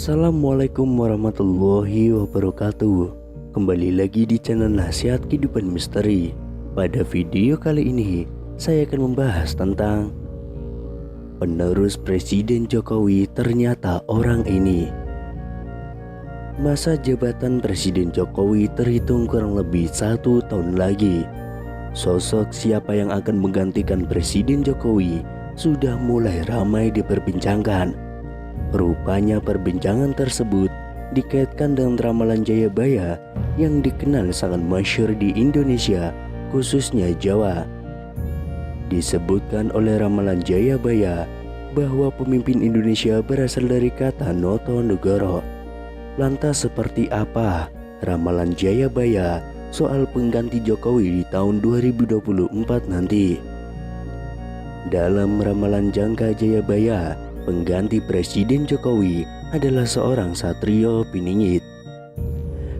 Assalamualaikum warahmatullahi wabarakatuh. Kembali lagi di channel Nasihat Kehidupan Misteri. Pada video kali ini saya akan membahas tentang penerus Presiden Jokowi ternyata orang ini. Masa jabatan Presiden Jokowi terhitung kurang lebih 1 tahun lagi. Sosok siapa yang akan menggantikan Presiden Jokowi sudah mulai ramai diperbincangkan. Rupanya perbincangan tersebut dikaitkan dengan ramalan Jayabaya yang dikenal sangat masyhur di Indonesia, khususnya Jawa. Disebutkan oleh ramalan Jayabaya bahwa pemimpin Indonesia berasal dari kata Noto Negoro. Lantas seperti apa ramalan Jayabaya soal pengganti Jokowi di tahun 2024 nanti? Dalam ramalan jangka Jayabaya, pengganti Presiden Jokowi adalah seorang Satrio Piningit.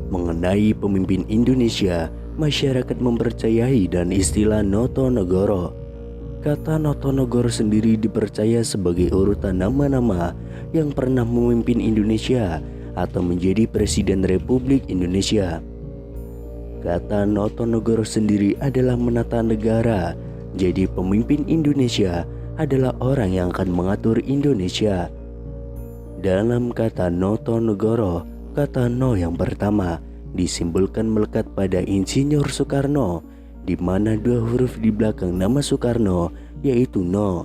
Mengenai pemimpin Indonesia, masyarakat mempercayai dan istilah Noto Negoro. Kata Noto Negoro sendiri dipercaya sebagai urutan nama-nama yang pernah memimpin Indonesia atau menjadi Presiden Republik Indonesia. Kata Noto Negoro sendiri adalah menata negara, jadi pemimpin Indonesia adalah orang yang akan mengatur Indonesia. Dalam kata Noto Negoro, kata No yang pertama disimbolkan melekat pada Insinyur Soekarno, di mana 2 huruf di belakang nama Soekarno yaitu No.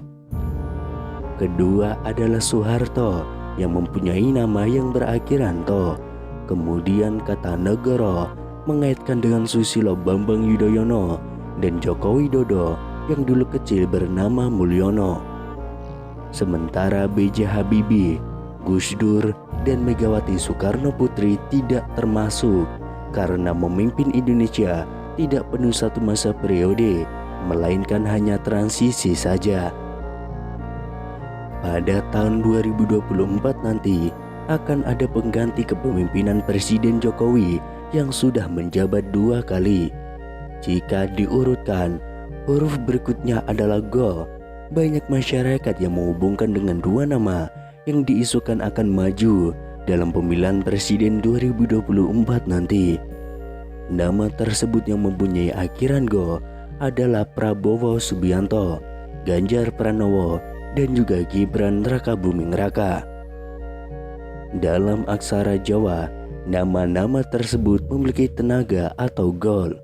Kedua adalah Soeharto yang mempunyai nama yang berakhiran To. Kemudian kata Negoro mengaitkan dengan Susilo Bambang Yudhoyono dan Joko Widodo yang dulu kecil bernama Mulyono. Sementara B.J. Habibie, Gus Dur, dan Megawati Soekarno Putri tidak termasuk karena memimpin Indonesia tidak penuh 1 masa periode, melainkan hanya transisi saja. Pada tahun 2024 nanti akan ada pengganti kepemimpinan Presiden Jokowi yang sudah menjabat 2 kali. Jika diurutkan, huruf berikutnya adalah Go. Banyak masyarakat yang menghubungkan dengan 2 nama yang diisukan akan maju dalam pemilihan presiden 2024 nanti. Nama tersebut yang mempunyai akhiran Go adalah Prabowo Subianto, Ganjar Pranowo, dan juga Gibran Rakabuming Raka. Dalam aksara Jawa, nama-nama tersebut memiliki tenaga atau gol.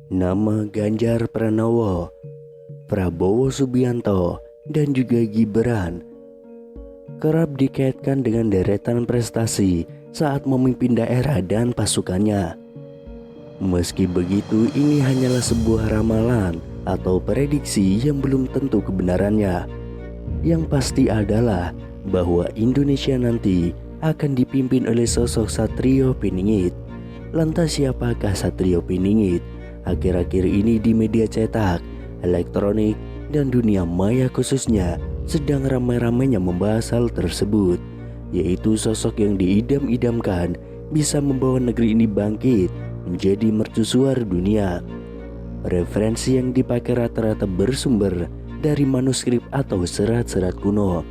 Nama Ganjar Pranowo, Prabowo Subianto, dan juga Gibran kerap dikaitkan dengan deretan prestasi saat memimpin daerah dan pasukannya. Meski begitu, ini hanyalah sebuah ramalan atau prediksi yang belum tentu kebenarannya. Yang pasti adalah bahwa Indonesia nanti akan dipimpin oleh sosok Satrio Piningit. Lantas siapakah Satrio Piningit? Akhir-akhir ini di media cetak, elektronik, dan dunia maya khususnya sedang ramai-ramainya membahas hal tersebut, yaitu sosok yang diidam-idamkan bisa membawa negeri ini bangkit menjadi mercusuar dunia. Referensi yang dipakai rata-rata bersumber dari manuskrip atau serat-serat kuno.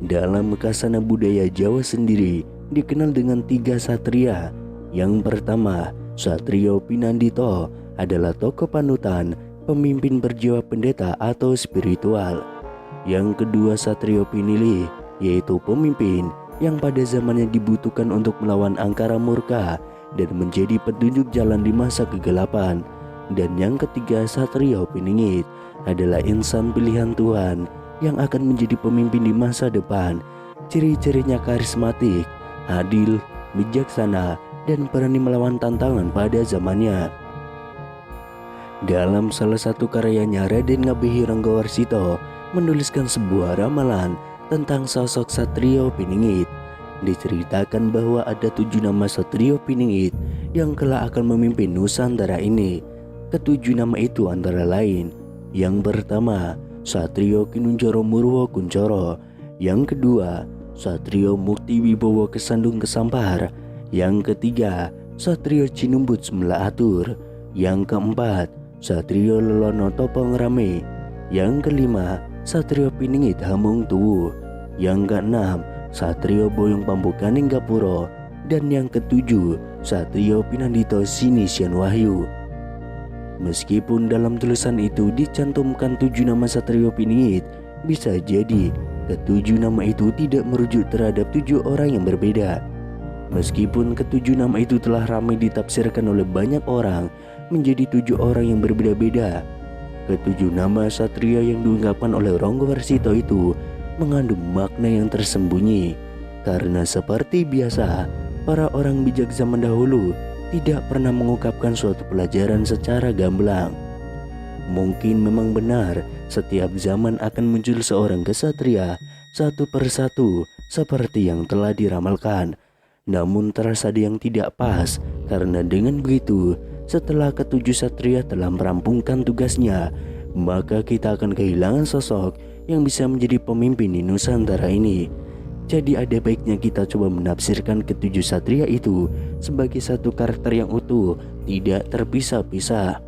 Dalam khasana budaya Jawa sendiri dikenal dengan 3 satria. Yang pertama, Satrio Pinandito adalah tokoh panutan, pemimpin berjiwa pendeta atau spiritual. Yang kedua, Satrio Pinili, yaitu pemimpin yang pada zamannya dibutuhkan untuk melawan angkara murka dan menjadi petunjuk jalan di masa kegelapan. Dan yang ketiga, Satrio Piningit adalah insan pilihan Tuhan yang akan menjadi pemimpin di masa depan. Ciri-cirinya karismatik, adil, bijaksana, dan berani melawan tantangan pada zamannya. Dalam salah satu karyanya, Raden Ngabei Ranggawarsita menuliskan sebuah ramalan tentang sosok Satrio Piningit. Diceritakan bahwa ada 7 nama Satrio Piningit yang kelak akan memimpin Nusantara ini. Ketujuh nama itu antara lain: yang pertama, Satrio Kinunjoro Murwo Kuncoro; yang kedua, Satrio Mukti Wibowo Kesandung Kesampar; yang ketiga, Satrio Cinumbut Semela Atur; yang keempat, Satrio Lelono Topong Rame; yang kelima, Satrio Piningit Hamung Tuwu; yang keenam, Satrio Boyong Pambukaning Gapuro, dan yang ketujuh Satrio Pinandito Sinisian Wahyu. Meskipun dalam tulisan itu dicantumkan 7 nama Satrio Piningit, bisa jadi ketujuh nama itu tidak merujuk terhadap 7 orang yang berbeda. Meskipun ketujuh nama itu telah ramai ditafsirkan oleh banyak orang menjadi 7 orang yang berbeda-beda, ketujuh nama Satria yang diungkapkan oleh Ronggo Warsito itu mengandung makna yang tersembunyi. Karena seperti biasa, para orang bijak zaman dahulu tidak pernah mengungkapkan suatu pelajaran secara gamblang. Mungkin memang benar setiap zaman akan muncul seorang kesatria satu persatu seperti yang telah diramalkan. Namun terasa ada yang tidak pas, karena dengan begitu setelah ketujuh satria telah merampungkan tugasnya, maka kita akan kehilangan sosok yang bisa menjadi pemimpin di Nusantara ini. Jadi ada baiknya kita coba menafsirkan ketujuh satria itu sebagai satu karakter yang utuh, tidak terpisah-pisah.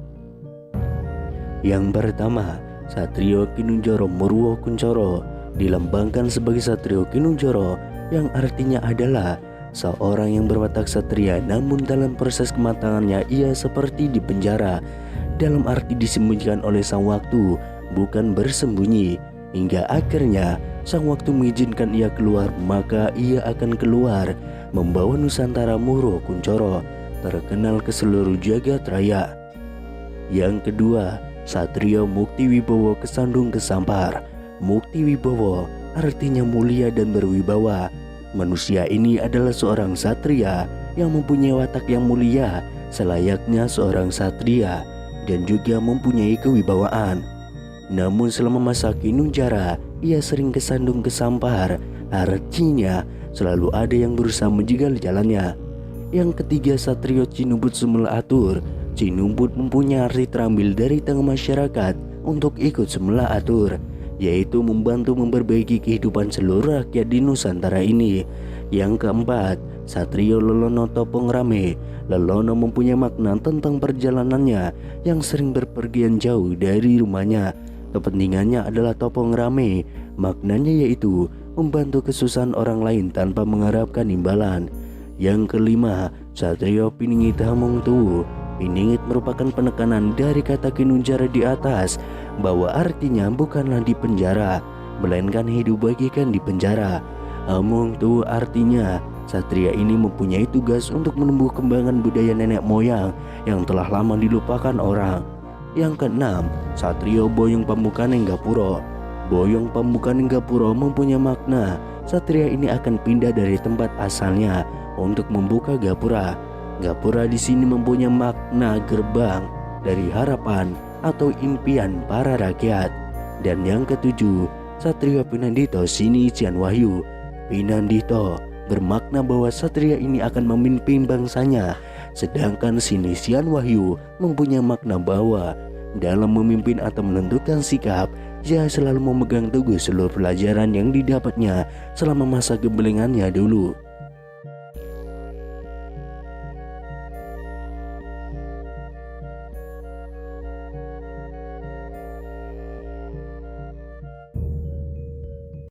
Yang pertama, Satrio Kinunjoro Murwo Kuncoro dilambangkan sebagai Satrio Kinunjoro, yang artinya adalah seorang yang berwatak satria namun dalam proses kematangannya ia seperti di penjara, dalam arti disembunyikan oleh sang waktu, bukan bersembunyi. Hingga akhirnya sang waktu mengizinkan ia keluar, maka ia akan keluar membawa Nusantara Murwo Kuncoro terkenal ke seluruh jagat raya. Yang kedua, Satrio Mukti Wibowo Kesandung Kesampar. Mukti Wibowo artinya mulia dan berwibawa. Manusia ini adalah seorang satria yang mempunyai watak yang mulia selayaknya seorang satria dan juga mempunyai kewibawaan. Namun selama masa Kinunjara, ia sering kesandung kesampar, artinya selalu ada yang berusaha menjegal jalannya. Yang ketiga, Satrio Cinumbut Sumela Atur. Cinumbut mempunyai arti terambil dari tengah masyarakat untuk ikut Sumela Atur, yaitu membantu memperbaiki kehidupan seluruh rakyat di Nusantara ini. Yang keempat, Satrio Lelono Topong Rame. Lelono mempunyai makna tentang perjalanannya yang sering berpergian jauh dari rumahnya. Kepentingannya adalah topong rame, maknanya yaitu membantu kesusahan orang lain tanpa mengharapkan imbalan. Yang kelima, Satrio Piningit Hamong Tuwu. Piningit merupakan penekanan dari kata Kinunjara di atas, bahwa artinya bukanlah di penjara, melainkan hidup bagikan di penjara. Hamong Tuwu artinya satria ini mempunyai tugas untuk menumbuh kembangkan budaya nenek moyang yang telah lama dilupakan orang. Yang keenam, Satrio Boyong Pambukaning Gapuro. Boyong Pambukaning Gapuro mempunyai makna satria ini akan pindah dari tempat asalnya untuk membuka gapura. Gapura di sini mempunyai makna gerbang dari harapan atau impian para rakyat. Dan yang ketujuh, Satrio Pinandito Sinisian Wahyu. Pinandito bermakna bahwa satria ini akan memimpin bangsanya, sedangkan Sinisian Wahyu mempunyai makna bahwa dalam memimpin atau menentukan sikap, ia selalu memegang teguh seluruh pelajaran yang didapatnya selama masa gembelengannya dulu.